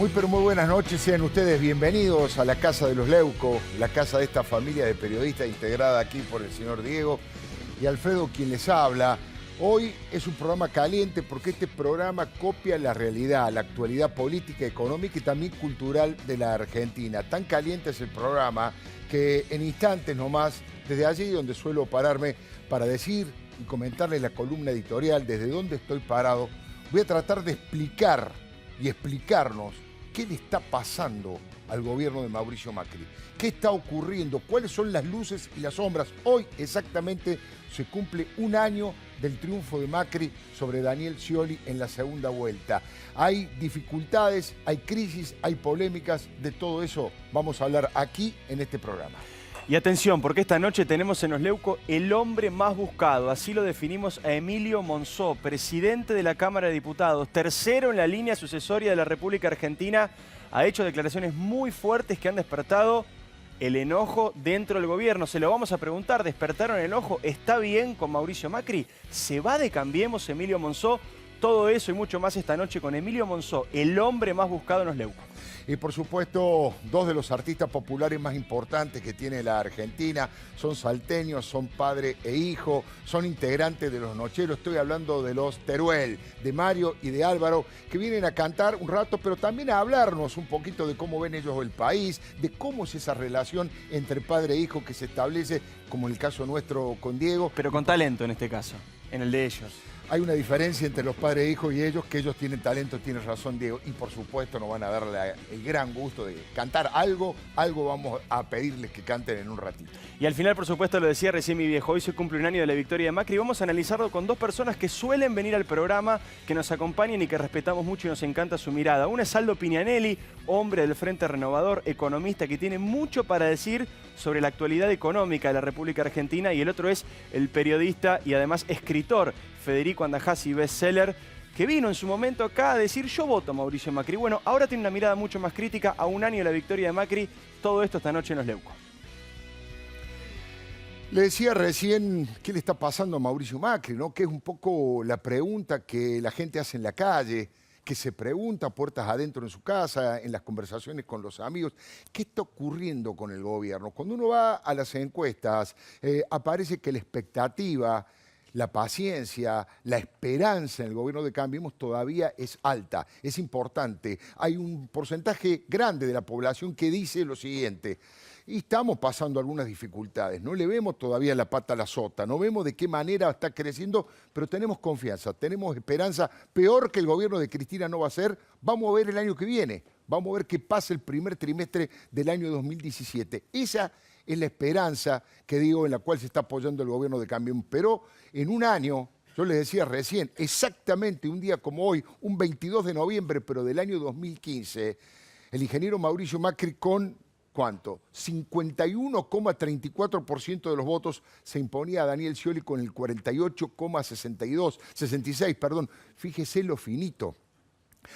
Muy pero muy buenas noches, sean ustedes bienvenidos a la Casa de los Leuco, la casa de esta familia de periodistas integrada aquí por el señor Diego y Alfredo quien les habla. Hoy es un programa caliente porque este programa copia la realidad, la actualidad política, económica y también cultural de la Argentina. Tan caliente es el programa que en instantes nomás, desde allí donde suelo pararme para decir y comentarles la columna editorial, desde donde estoy parado, voy a tratar de explicar y explicarnos qué le está pasando al gobierno de Mauricio Macri. ¿Qué está ocurriendo? ¿Cuáles son las luces y las sombras? Hoy exactamente se cumple un año del triunfo de Macri sobre Daniel Scioli en la segunda vuelta. Hay dificultades, hay crisis, hay polémicas, de todo eso vamos a hablar aquí en este programa. Y atención, porque esta noche tenemos en Los Leuco el hombre más buscado. Así lo definimos a Emilio Monzó, presidente de la Cámara de Diputados, tercero en la línea sucesoria de la República Argentina. Ha hecho declaraciones muy fuertes que han despertado el enojo dentro del gobierno. Se lo vamos a preguntar, ¿despertaron el enojo? ¿Está bien con Mauricio Macri? ¿Se va de Cambiemos Emilio Monzó? Todo eso y mucho más esta noche con Emilio Monzó, el hombre más buscado en Los Leuco. Y por supuesto, dos de los artistas populares más importantes que tiene la Argentina, son salteños, son padre e hijo, son integrantes de Los Nocheros. Estoy hablando de los Teruel, de Mario y de Álvaro, que vienen a cantar un rato, pero también a hablarnos un poquito de cómo ven ellos el país, de cómo es esa relación entre padre e hijo que se establece, como en el caso nuestro con Diego. Pero con talento en este caso, en el de ellos. Hay una diferencia entre los padres e hijos y ellos, que ellos tienen talento, tiene razón Diego, y por supuesto nos van a dar el gran gusto de cantar algo vamos a pedirles que canten en un ratito. Y al final, por supuesto, lo decía recién mi viejo, hoy se cumple un año de la victoria de Macri y vamos a analizarlo con dos personas que suelen venir al programa, que nos acompañan y que respetamos mucho y nos encanta su mirada. Una es Aldo Pignanelli, hombre del Frente Renovador, economista, que tiene mucho para decir sobre la actualidad económica de la República Argentina, y el otro es el periodista y además escritor Federico Andajasi, bestseller, que vino en su momento acá a decir yo voto a Mauricio Macri. Bueno, ahora tiene una mirada mucho más crítica a un año de la victoria de Macri. Todo esto esta noche en Los Leuco. Le decía recién qué le está pasando a Mauricio Macri, ¿no? Que es un poco la pregunta que la gente hace en la calle, que se pregunta puertas adentro en su casa, en las conversaciones con los amigos. ¿Qué está ocurriendo con el gobierno? Cuando uno va a las encuestas, aparece que la expectativa, la paciencia, la esperanza en el gobierno de Cambiemos todavía es alta, es importante. Hay un porcentaje grande de la población que dice lo siguiente: y estamos pasando algunas dificultades, no le vemos todavía la pata a la sota, no vemos de qué manera está creciendo, pero tenemos confianza, tenemos esperanza. Peor que el gobierno de Cristina no va a ser, vamos a ver el año que viene, vamos a ver qué pasa el primer trimestre del año 2017. Esa es la esperanza que digo en la cual se está apoyando el gobierno de Cambiemos. Pero en un año, yo les decía recién, exactamente un día como hoy, un 22 de noviembre, pero del año 2015, el ingeniero Mauricio Macri con, ¿cuánto? 51,34% de los votos se imponía a Daniel Scioli con el 66, perdón. Fíjese lo finito.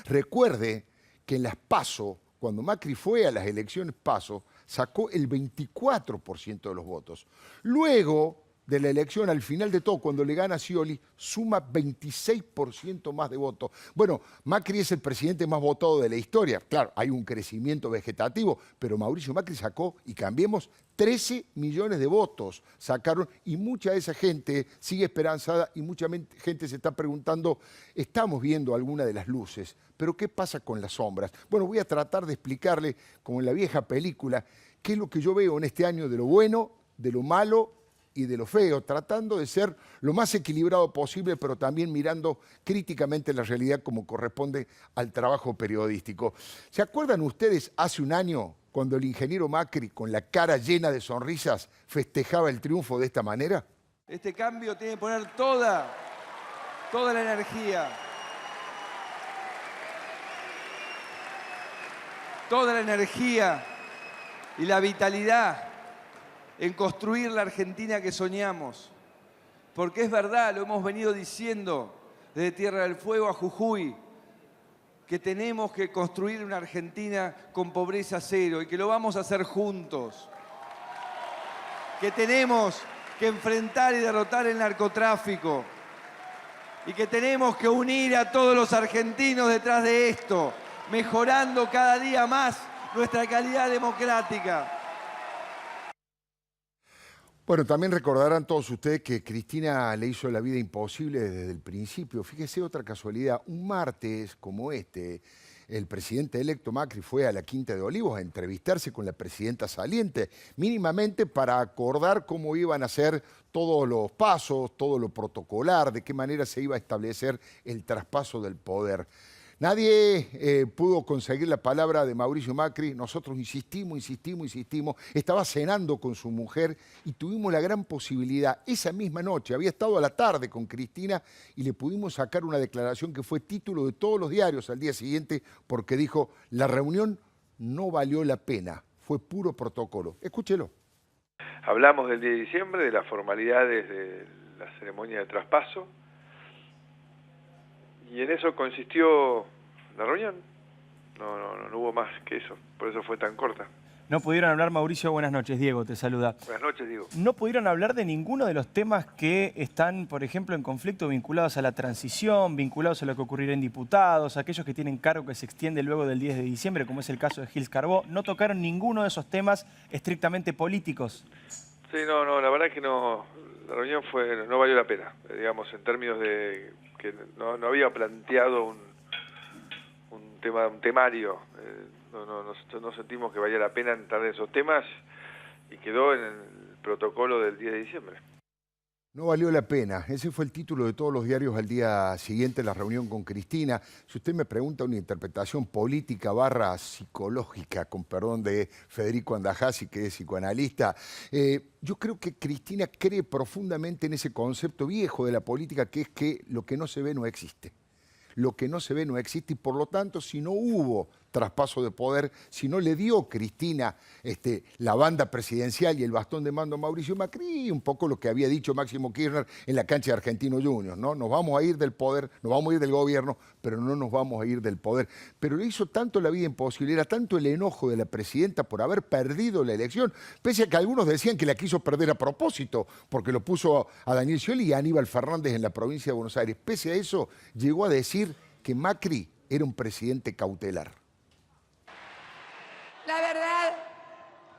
Recuerde que en las PASO, cuando Macri fue a las elecciones PASO, sacó el 24% de los votos. Luego de la elección, al final de todo, cuando le gana a Scioli, suma 26% más de votos. Bueno, Macri es el presidente más votado de la historia. Claro, hay un crecimiento vegetativo, pero Mauricio Macri sacó, y Cambiemos, 13 millones de votos sacaron, y mucha de esa gente sigue esperanzada y mucha gente se está preguntando, estamos viendo alguna de las luces, pero ¿qué pasa con las sombras? Bueno, voy a tratar de explicarle, como en la vieja película, qué es lo que yo veo en este año de lo bueno, de lo malo y de lo feo, tratando de ser lo más equilibrado posible, pero también mirando críticamente la realidad como corresponde al trabajo periodístico. ¿Se acuerdan ustedes hace un año cuando el ingeniero Macri, con la cara llena de sonrisas, festejaba el triunfo de esta manera? Este cambio tiene que poner toda la energía, y la vitalidad en construir la Argentina que soñamos. Porque es verdad, lo hemos venido diciendo desde Tierra del Fuego a Jujuy, que tenemos que construir una Argentina con pobreza cero y que lo vamos a hacer juntos. Que tenemos que enfrentar y derrotar el narcotráfico y que tenemos que unir a todos los argentinos detrás de esto mejorando cada día más nuestra calidad democrática. Bueno, también recordarán todos ustedes que Cristina le hizo la vida imposible desde el principio. Fíjese otra casualidad, un martes como este, el presidente electo Macri fue a la Quinta de Olivos a entrevistarse con la presidenta saliente, mínimamente para acordar cómo iban a ser todos los pasos, todo lo protocolar, de qué manera se iba a establecer el traspaso del poder. Nadie pudo conseguir la palabra de Mauricio Macri. Nosotros insistimos. Estaba cenando con su mujer y tuvimos la gran posibilidad. Esa misma noche, había estado a la tarde con Cristina y le pudimos sacar una declaración que fue título de todos los diarios al día siguiente porque dijo, la reunión no valió la pena, fue puro protocolo. Escúchelo. Hablamos del 10 de diciembre, de las formalidades de la ceremonia de traspaso. Y en eso consistió la reunión. No hubo más que eso. Por eso fue tan corta. No pudieron hablar, Mauricio. Buenas noches, Diego, te saluda. Buenas noches, Diego. No pudieron hablar de ninguno de los temas que están, por ejemplo, en conflicto vinculados a la transición, vinculados a lo que ocurrirá en diputados, aquellos que tienen cargo que se extiende luego del 10 de diciembre, como es el caso de Gils Carbó. No tocaron ninguno de esos temas estrictamente políticos. Sí, no, la verdad es que no. La reunión no valió la pena, digamos, en términos de que no había planteado un temario. No sentimos que valía la pena entrar en esos temas y quedó en el protocolo del 10 de diciembre. No valió la pena. Ese fue el título de todos los diarios al día siguiente, la reunión con Cristina. Si usted me pregunta una interpretación política / psicológica, con perdón de Federico Andajasi, que es psicoanalista, yo creo que Cristina cree profundamente en ese concepto viejo de la política, que es que lo que no se ve no existe. Lo que no se ve no existe y por lo tanto, si no hubo traspaso de poder, si no le dio Cristina la banda presidencial y el bastón de mando a Mauricio Macri, un poco lo que había dicho Máximo Kirchner en la cancha de Argentinos Juniors, ¿no? Nos vamos a ir del poder, nos vamos a ir del gobierno, pero no nos vamos a ir del poder. Pero le hizo tanto la vida imposible, era tanto el enojo de la presidenta por haber perdido la elección, pese a que algunos decían que la quiso perder a propósito, porque lo puso a Daniel Scioli y a Aníbal Fernández en la provincia de Buenos Aires. Pese a eso, llegó a decir que Macri era un presidente cautelar.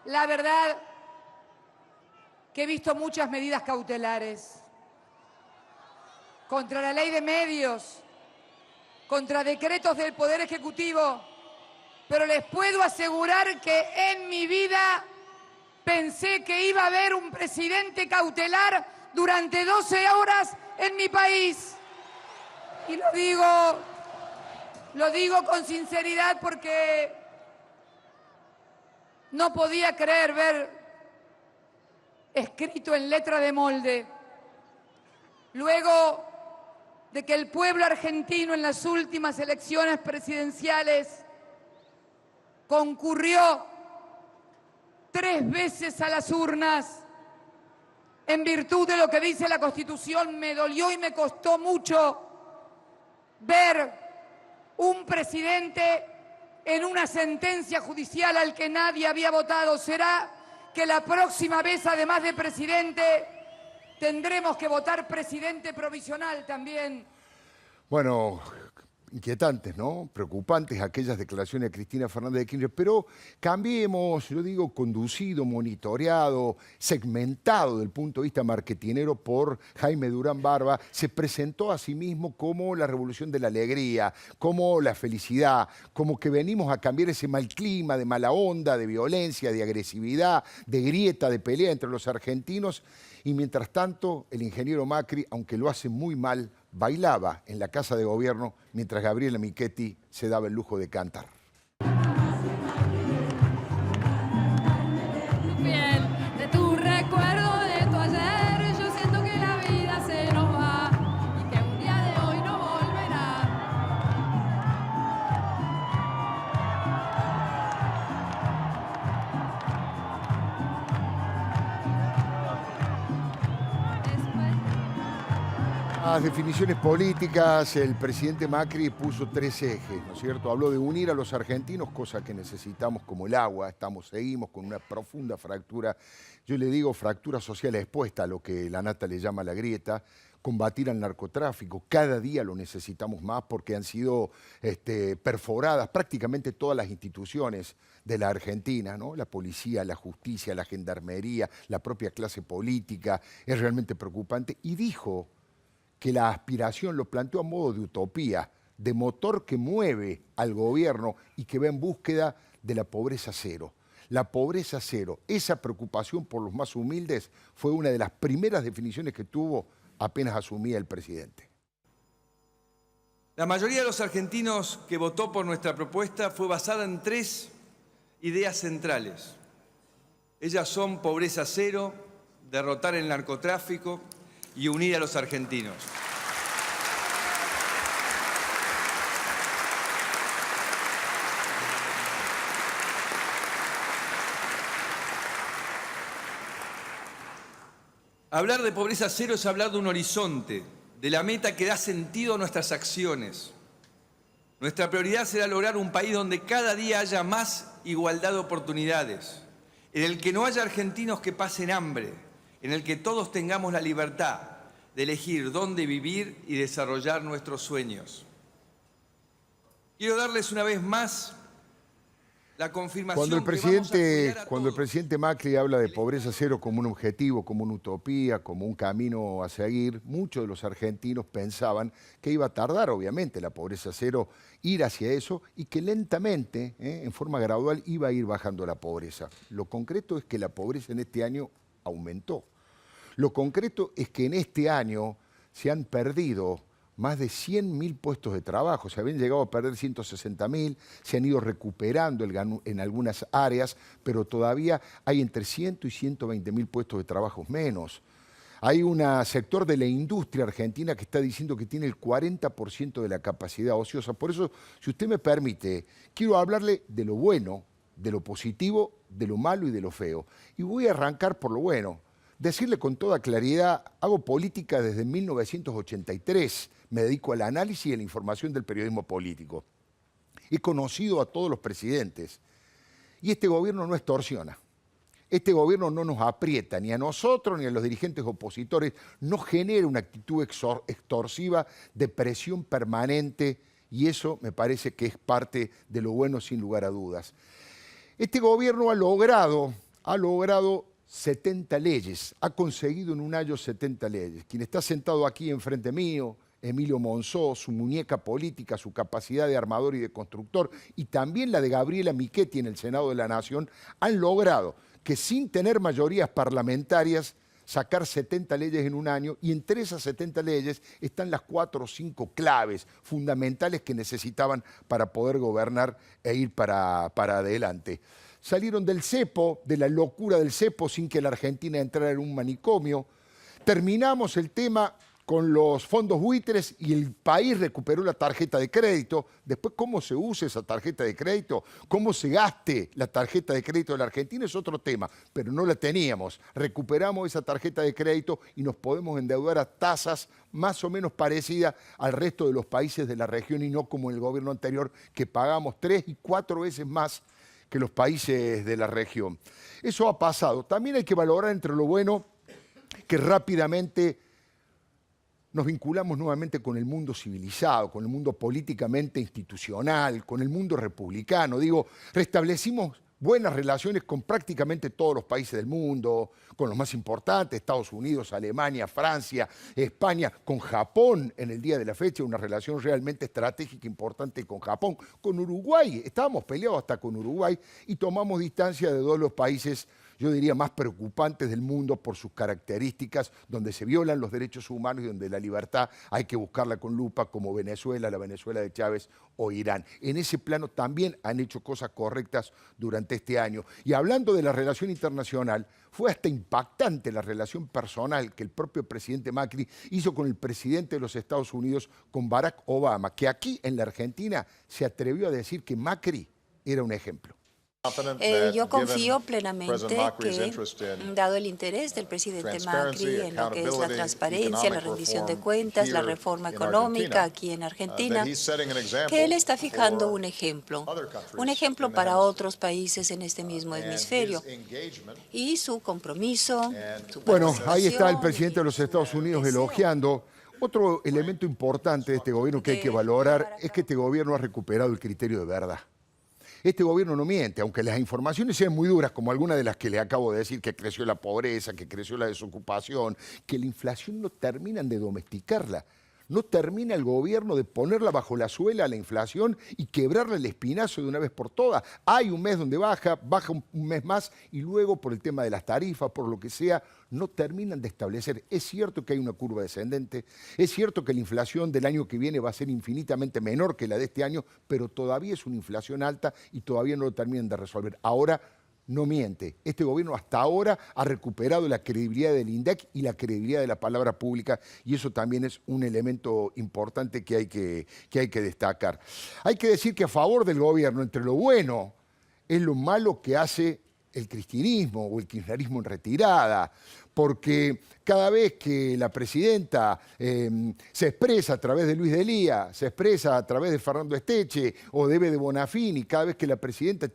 La verdad que he visto muchas medidas cautelares contra la ley de medios, contra decretos del Poder Ejecutivo, pero les puedo asegurar que en mi vida pensé que iba a haber un presidente cautelar durante 12 horas en mi país. Y lo digo con sinceridad porque no podía creer ver escrito en letra de molde, luego de que el pueblo argentino en las últimas elecciones presidenciales concurrió 3 veces a las urnas en virtud de lo que dice la Constitución. Me dolió y me costó mucho ver un presidente en una sentencia judicial al que nadie había votado. ¿Será que la próxima vez, además de presidente, tendremos que votar presidente provisional también? Bueno, inquietantes, ¿no? Preocupantes aquellas declaraciones de Cristina Fernández de Kirchner, pero cambiemos, yo digo, conducido, monitoreado, segmentado del punto de vista marketinero por Jaime Durán Barba, se presentó a sí mismo como la revolución de la alegría, como la felicidad, como que venimos a cambiar ese mal clima de mala onda, de violencia, de agresividad, de grieta, de pelea entre los argentinos. Y mientras tanto, el ingeniero Macri, aunque lo hace muy mal, bailaba en la Casa de Gobierno mientras Gabriela Michetti se daba el lujo de cantar. Fiel de tu recuerdo de tu ayer, yo siento que la vida se nos va y que un día de hoy no volverá. Las definiciones políticas, el presidente Macri puso 3 ejes, ¿no es cierto? Habló de unir a los argentinos, cosa que necesitamos como el agua, seguimos con una profunda fractura, yo le digo fractura social expuesta a lo que la Nata le llama la grieta, combatir al narcotráfico. Cada día lo necesitamos más porque han sido perforadas prácticamente todas las instituciones de la Argentina, ¿no? La policía, la justicia, la gendarmería, la propia clase política. Es realmente preocupante. Y dijo que la aspiración lo planteó a modo de utopía, de motor que mueve al gobierno y que va en búsqueda de la pobreza cero. La pobreza cero, esa preocupación por los más humildes fue una de las primeras definiciones que tuvo apenas asumía el presidente. La mayoría de los argentinos que votó por nuestra propuesta fue basada en 3 ideas centrales. Ellas son pobreza cero, derrotar el narcotráfico y unir a los argentinos. Hablar de pobreza cero es hablar de un horizonte, de la meta que da sentido a nuestras acciones. Nuestra prioridad será lograr un país donde cada día haya más igualdad de oportunidades, en el que no haya argentinos que pasen hambre, en el que todos tengamos la libertad de elegir dónde vivir y desarrollar nuestros sueños. Quiero darles una vez más la confirmación Cuando el presidente Macri habla de pobreza cero como un objetivo, como una utopía, como un camino a seguir, muchos de los argentinos pensaban que iba a tardar, obviamente, la pobreza cero, ir hacia eso y que lentamente, en forma gradual, iba a ir bajando la pobreza. Lo concreto es que la pobreza en este año aumentó. Lo concreto es que en este año se han perdido más de 100.000 puestos de trabajo. Se habían llegado a perder 160.000, se han ido recuperando en algunas áreas, pero todavía hay entre 100 y 120.000 puestos de trabajo menos. Hay un sector de la industria argentina que está diciendo que tiene el 40% de la capacidad ociosa. Por eso, si usted me permite, quiero hablarle de lo bueno, de lo positivo, de lo malo y de lo feo. Y voy a arrancar por lo bueno. Decirle con toda claridad, hago política desde 1983, me dedico al análisis y a la información del periodismo político. He conocido a todos los presidentes y este gobierno no extorsiona. Este gobierno no nos aprieta, ni a nosotros ni a los dirigentes opositores, no genera una actitud extorsiva de presión permanente y eso me parece que es parte de lo bueno sin lugar a dudas. Este gobierno ha logrado 70 leyes, ha conseguido en un año 70 leyes. Quien está sentado aquí enfrente mío, Emilio Monzó, su muñeca política, su capacidad de armador y de constructor, y también la de Gabriela Michetti en el Senado de la Nación, han logrado que sin tener mayorías parlamentarias, sacar 70 leyes en un año, y entre esas 70 leyes están las 4 o 5 claves fundamentales que necesitaban para poder gobernar e ir para adelante. Salieron del cepo, de la locura del cepo, sin que la Argentina entrara en un manicomio. Terminamos el tema con los fondos buitres y el país recuperó la tarjeta de crédito. Después, cómo se usa esa tarjeta de crédito, cómo se gaste la tarjeta de crédito de la Argentina es otro tema, pero no la teníamos. Recuperamos esa tarjeta de crédito y nos podemos endeudar a tasas más o menos parecidas al resto de los países de la región y no como en el gobierno anterior, que pagamos 3 y 4 veces más que los países de la región. Eso ha pasado. También hay que valorar entre lo bueno que rápidamente nos vinculamos nuevamente con el mundo civilizado, con el mundo políticamente institucional, con el mundo republicano. Digo, restablecimos buenas relaciones con prácticamente todos los países del mundo, con los más importantes, Estados Unidos, Alemania, Francia, España, con Japón en el día de la fecha, una relación realmente estratégica importante con Japón, con Uruguay, estábamos peleados hasta con Uruguay y tomamos distancia de 2 de los países, yo diría, más preocupantes del mundo por sus características, donde se violan los derechos humanos y donde la libertad hay que buscarla con lupa, como Venezuela, la Venezuela de Chávez o Irán. En ese plano también han hecho cosas correctas durante este año. Y hablando de la relación internacional, fue hasta impactante la relación personal que el propio presidente Macri hizo con el presidente de los Estados Unidos, con Barack Obama, que aquí en la Argentina se atrevió a decir que Macri era un ejemplo. Yo confío plenamente que, dado el interés del presidente Macri en lo que es la transparencia, la rendición de cuentas, la reforma económica aquí en Argentina, que él está fijando un ejemplo para otros países en este mismo hemisferio. Y su compromiso, su Bueno, ahí está el participación presidente de los Estados Unidos elogiando. Otro elemento importante de este gobierno que hay que valorar es que este gobierno ha recuperado el criterio de verdad. Este gobierno no miente, aunque las informaciones sean muy duras, como algunas de las que le acabo de decir, que creció la pobreza, que creció la desocupación, que la inflación no terminan de domesticarla. No termina el gobierno de ponerla bajo la suela a la inflación y quebrarle el espinazo de una vez por todas. Hay un mes donde baja un mes más y luego por el tema de las tarifas, por lo que sea, no terminan de establecer. Es cierto que hay una curva descendente, es cierto que la inflación del año que viene va a ser infinitamente menor que la de este año, pero todavía es una inflación alta y todavía no lo terminan de resolver. Ahora no miente. Este gobierno hasta ahora ha recuperado la credibilidad del INDEC y la credibilidad de la palabra pública, y eso también es un elemento importante que hay que destacar. Hay que decir que a favor del gobierno, entre lo bueno, es lo malo que hace el cristianismo o el kirchnerismo en retirada, porque cada vez que la presidenta se expresa a través de Luis Delía, se expresa a través de Fernando Esteche o de Eve de Bonafini, cada vez que la presidenta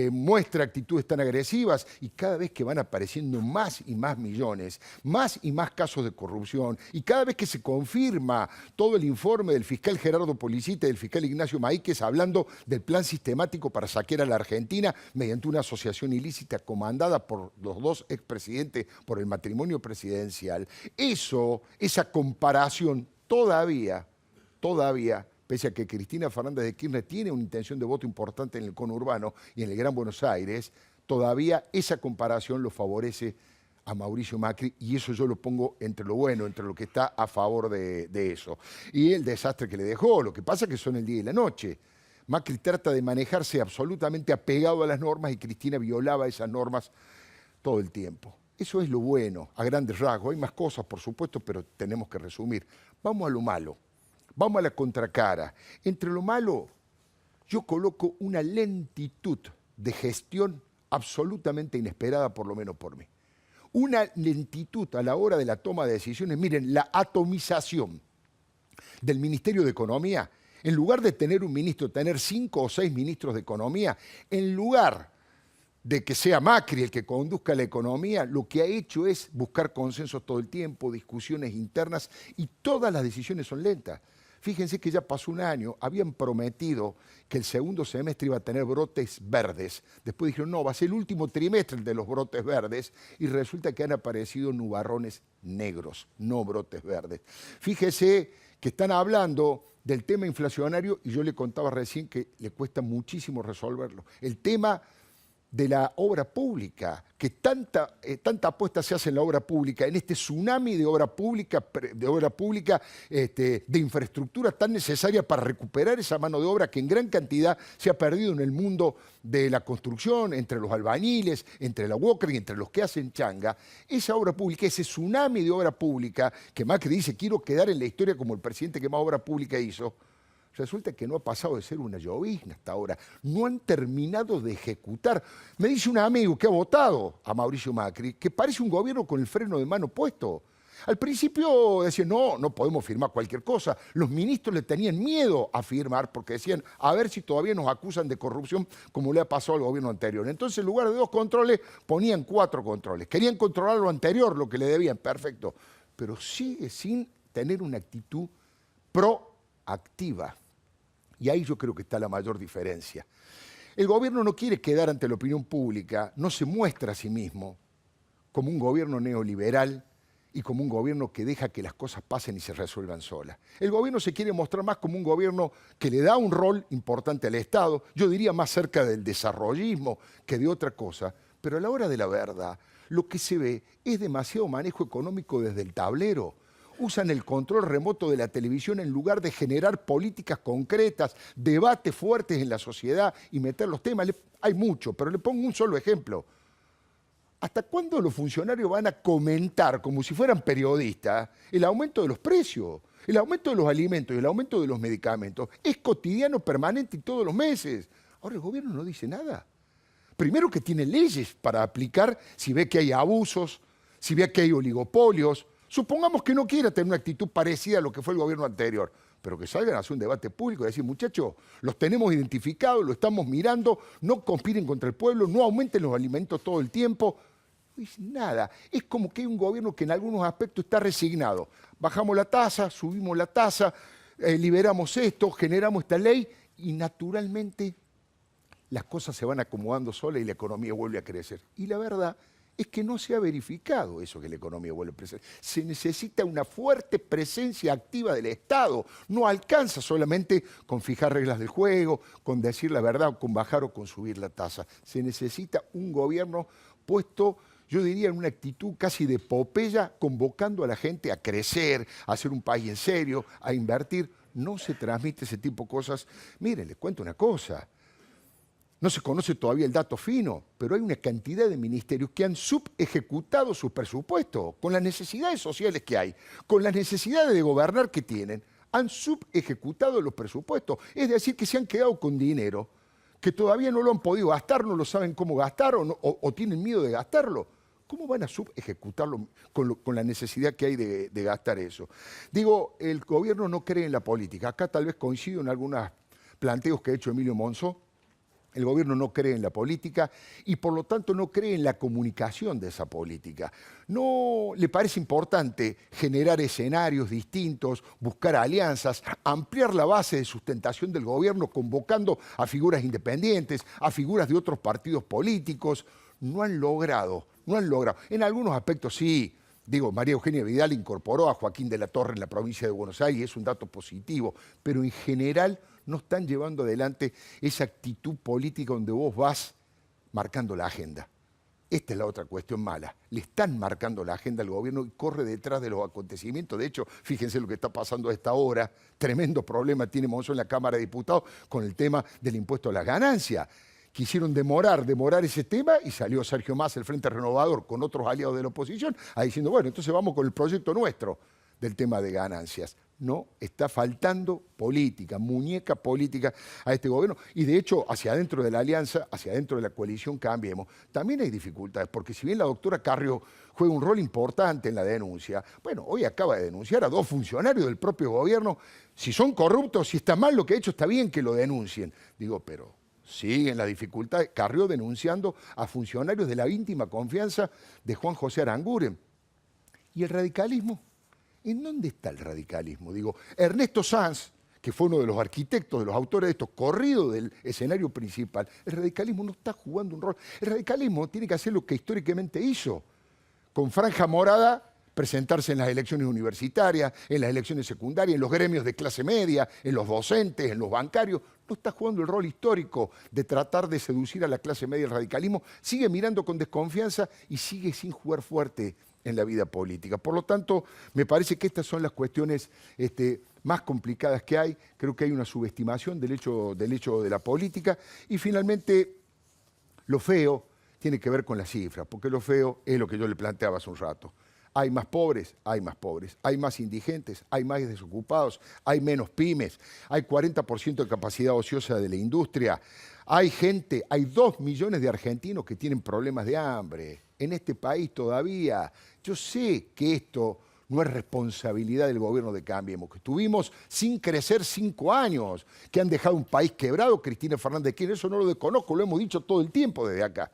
muestra actitudes tan agresivas y cada vez que van apareciendo más y más millones, más y más casos de corrupción y cada vez que se confirma todo el informe del fiscal Gerardo Policita y del fiscal Ignacio Maíquez hablando del plan sistemático para saquear a la Argentina mediante una asociación ilícita comandada por los dos expresidentes por el matrimonio presidencial, esa comparación todavía, pese a que Cristina Fernández de Kirchner tiene una intención de voto importante en el conurbano y en el Gran Buenos Aires, todavía esa comparación lo favorece a Mauricio Macri y eso yo lo pongo entre lo bueno, entre lo que está a favor de eso. Y el desastre que le dejó, lo que pasa es que son el día y la noche. Macri trata de manejarse absolutamente apegado a las normas y Cristina violaba esas normas todo el tiempo. Eso es lo bueno, a grandes rasgos. Hay más cosas, por supuesto, pero tenemos que resumir. Vamos a lo malo, vamos a la contracara. Entre lo malo, yo coloco una lentitud de gestión absolutamente inesperada, por lo menos por mí. Una lentitud a la hora de la toma de decisiones. Miren, la atomización del Ministerio de Economía, en lugar de tener un ministro, tener 5 o 6 ministros de Economía, en lugar de que sea Macri el que conduzca la economía, lo que ha hecho es buscar consensos todo el tiempo, discusiones internas y todas las decisiones son lentas. Fíjense que ya pasó un año, habían prometido que el segundo semestre iba a tener brotes verdes. Después dijeron, no, va a ser el último trimestre de los brotes verdes y resulta que han aparecido nubarrones negros, no brotes verdes. Fíjese que están hablando del tema inflacionario y yo le contaba recién que le cuesta muchísimo resolverlo. El tema de la obra pública, que tanta apuesta se hace en la obra pública, en este tsunami de obra pública, de infraestructura tan necesaria para recuperar esa mano de obra que en gran cantidad se ha perdido en el mundo de la construcción, entre los albañiles, entre la UOCRA y entre los que hacen changa, esa obra pública, ese tsunami de obra pública, que Macri dice, quiero quedar en la historia como el presidente que más obra pública hizo, resulta que no ha pasado de ser una llovizna hasta ahora. No han terminado de ejecutar. Me dice un amigo que ha votado a Mauricio Macri que parece un gobierno con el freno de mano puesto. Al principio decían, no podemos firmar cualquier cosa. Los ministros le tenían miedo a firmar porque decían, a ver si todavía nos acusan de corrupción como le ha pasado al gobierno anterior. Entonces, en lugar de 2 controles, ponían 4 controles. Querían controlar lo anterior, lo que le debían, perfecto. Pero sigue sin tener una actitud proactiva. Y ahí yo creo que está la mayor diferencia. El gobierno no quiere quedar ante la opinión pública, no se muestra a sí mismo como un gobierno neoliberal y como un gobierno que deja que las cosas pasen y se resuelvan solas. El gobierno se quiere mostrar más como un gobierno que le da un rol importante al Estado, yo diría más cerca del desarrollismo que de otra cosa, pero a la hora de la verdad, lo que se ve es demasiado manejo económico desde el tablero. Usan el control remoto de la televisión en lugar de generar políticas concretas, debates fuertes en la sociedad y meter los temas. Hay mucho, pero le pongo un solo ejemplo. ¿Hasta cuándo los funcionarios van a comentar, como si fueran periodistas, el aumento de los precios, el aumento de los alimentos y el aumento de los medicamentos? Es cotidiano, permanente y todos los meses. Ahora el gobierno no dice nada. Primero que tiene leyes para aplicar si ve que hay abusos, si ve que hay oligopolios. Supongamos que no quiera tener una actitud parecida a lo que fue el gobierno anterior, pero que salgan a hacer un debate público y decir, muchachos, los tenemos identificados, lo estamos mirando, no conspiren contra el pueblo, no aumenten los alimentos todo el tiempo. No dice nada. Es como que hay un gobierno que en algunos aspectos está resignado. Bajamos la tasa, subimos la tasa, liberamos esto, generamos esta ley y naturalmente las cosas se van acomodando solas y la economía vuelve a crecer. Y la verdad es que no se ha verificado eso, que la economía vuelve a crecer. Se necesita una fuerte presencia activa del Estado. No alcanza solamente con fijar reglas del juego, con decir la verdad, con bajar o con subir la tasa. Se necesita un gobierno puesto, yo diría, en una actitud casi de Pompeya, convocando a la gente a crecer, a hacer un país en serio, a invertir. No se transmite ese tipo de cosas. Miren, les cuento una cosa. No se conoce todavía el dato fino, pero hay una cantidad de ministerios que han subejecutado sus presupuestos con las necesidades sociales que hay, con las necesidades de gobernar que tienen. Han subejecutado los presupuestos. Es decir, que se han quedado con dinero que todavía no lo han podido gastar, no lo saben cómo gastar o tienen miedo de gastarlo. ¿Cómo van a subejecutarlo con la necesidad que hay de gastar eso? Digo, el gobierno no cree en la política. Acá tal vez coincido en algunos planteos que ha hecho Emilio Monzó. El gobierno no cree en la política y por lo tanto no cree en la comunicación de esa política. No le parece importante generar escenarios distintos, buscar alianzas, ampliar la base de sustentación del gobierno convocando a figuras independientes, a figuras de otros partidos políticos. No han logrado. En algunos aspectos sí. Digo, María Eugenia Vidal incorporó a Joaquín de la Torre en la provincia de Buenos Aires y es un dato positivo, pero en general no están llevando adelante esa actitud política donde vos vas marcando la agenda. Esta es la otra cuestión mala. Le están marcando la agenda al gobierno y corre detrás de los acontecimientos. De hecho, fíjense lo que está pasando a esta hora. Tremendo problema tiene Monzó en la Cámara de Diputados con el tema del impuesto a las ganancias. Quisieron demorar ese tema y salió Sergio Massa, el Frente Renovador, con otros aliados de la oposición, diciendo, bueno, entonces vamos con el proyecto nuestro del tema de ganancias. No, está faltando política, muñeca política a este gobierno. Y de hecho, hacia adentro de la alianza, hacia adentro de la coalición Cambiemos, también hay dificultades, porque si bien la doctora Carrió juega un rol importante en la denuncia, bueno, hoy acaba de denunciar a 2 funcionarios del propio gobierno. Si son corruptos, si está mal lo que ha hecho, está bien que lo denuncien. Digo, pero siguen las dificultades. Carrió denunciando a funcionarios de la íntima confianza de Juan José Aranguren. ¿Y el radicalismo? ¿En dónde está el radicalismo? Digo, Ernesto Sanz, que fue uno de los arquitectos, de los autores de esto, corrido del escenario principal, el radicalismo no está jugando un rol. El radicalismo tiene que hacer lo que históricamente hizo, con franja morada, presentarse en las elecciones universitarias, en las elecciones secundarias, en los gremios de clase media, en los docentes, en los bancarios. No está jugando el rol histórico de tratar de seducir a la clase media. El radicalismo sigue mirando con desconfianza y sigue sin jugar fuerte en la vida política. Por lo tanto, me parece que estas son las cuestiones más complicadas que hay. Creo que hay una subestimación del hecho de la política. Y finalmente, lo feo tiene que ver con las cifras, porque lo feo es lo que yo le planteaba hace un rato. Hay más pobres, hay más indigentes, hay más desocupados, hay menos pymes, hay 40% de capacidad ociosa de la industria, hay 2 millones de argentinos que tienen problemas de hambre en este país todavía. Yo sé que esto no es responsabilidad del gobierno de Cambiemos, que estuvimos sin crecer 5 años, que han dejado un país quebrado, Cristina Fernández de Kirchner, eso no lo desconozco, lo hemos dicho todo el tiempo desde acá.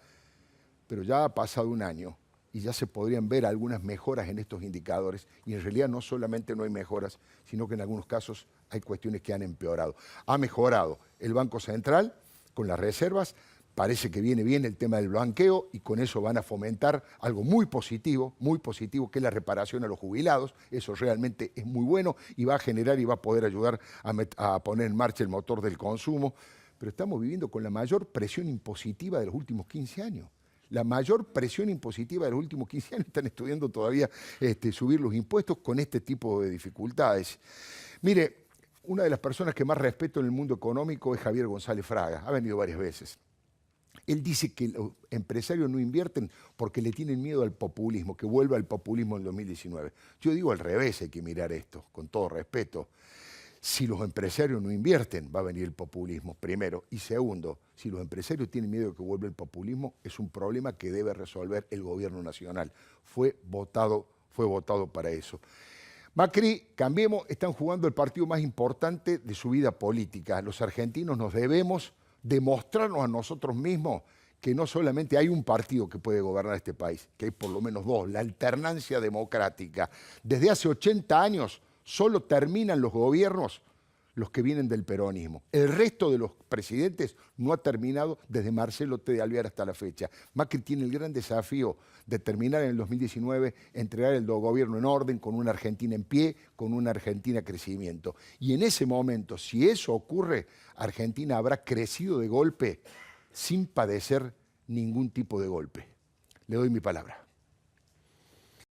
Pero ya ha pasado un año y ya se podrían ver algunas mejoras en estos indicadores. Y en realidad no solamente no hay mejoras, sino que en algunos casos hay cuestiones que han empeorado. Ha mejorado el Banco Central con las reservas, parece que viene bien el tema del blanqueo y con eso van a fomentar algo muy positivo, que es la reparación a los jubilados. Eso realmente es muy bueno y va a generar y va a poder ayudar a poner en marcha el motor del consumo. Pero estamos viviendo con la mayor presión impositiva de los últimos 15 años. La mayor presión impositiva de los últimos 15 años, están estudiando todavía subir los impuestos con este tipo de dificultades. Mire, una de las personas que más respeto en el mundo económico es Javier González Fraga, ha venido varias veces. Él dice que los empresarios no invierten porque le tienen miedo al populismo, que vuelva el populismo en 2019. Yo digo al revés, hay que mirar esto, con todo respeto. Si los empresarios no invierten, va a venir el populismo, primero. Y segundo, si los empresarios tienen miedo de que vuelva el populismo, es un problema que debe resolver el gobierno nacional. Fue votado para eso. Macri, Cambiemos, están jugando el partido más importante de su vida política. Los argentinos nos debemos demostrarnos a nosotros mismos que no solamente hay un partido que puede gobernar este país, que hay por lo menos dos, la alternancia democrática. Desde hace 80 años solo terminan los gobiernos los que vienen del peronismo. El resto de los presidentes no ha terminado desde Marcelo T. de Alvear hasta la fecha. Macri tiene el gran desafío de terminar en el 2019, entregar el gobierno en orden, con una Argentina en pie, con una Argentina en crecimiento. Y en ese momento, si eso ocurre, Argentina habrá crecido de golpe sin padecer ningún tipo de golpe. Le doy mi palabra.